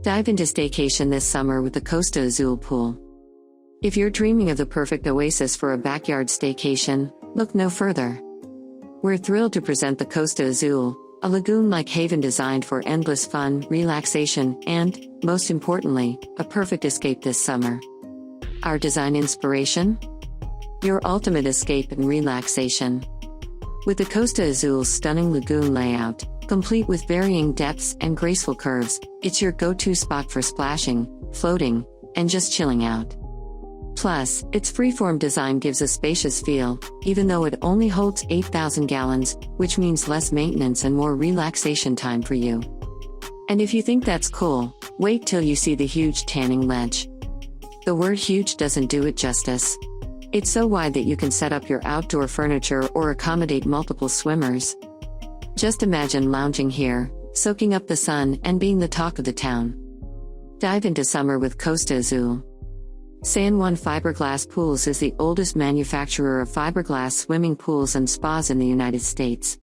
Dive into Staycation this summer with the Costa Azul Pool. If you're dreaming of the perfect oasis for a backyard staycation, look no further. We're thrilled to present the Costa Azul, a lagoon-like haven designed for endless fun, relaxation, and, most importantly, a perfect escape this summer. Our design inspiration? Your ultimate escape and relaxation. With the Costa Azul's stunning lagoon layout, complete with varying depths and graceful curves, it's your go-to spot for splashing, floating, and just chilling out. Plus, its freeform design gives a spacious feel, even though it only holds 8,000 gallons, which means less maintenance and more relaxation time for you. And if you think that's cool, wait till you see the huge tanning ledge. The word huge doesn't do it justice. It's so wide that you can set up your outdoor furniture or accommodate multiple swimmers. Just imagine lounging here, soaking up the sun and being the talk of the town. Dive into summer with Costa Azul. San Juan Fiberglass Pools is the oldest manufacturer of fiberglass swimming pools and spas in the United States.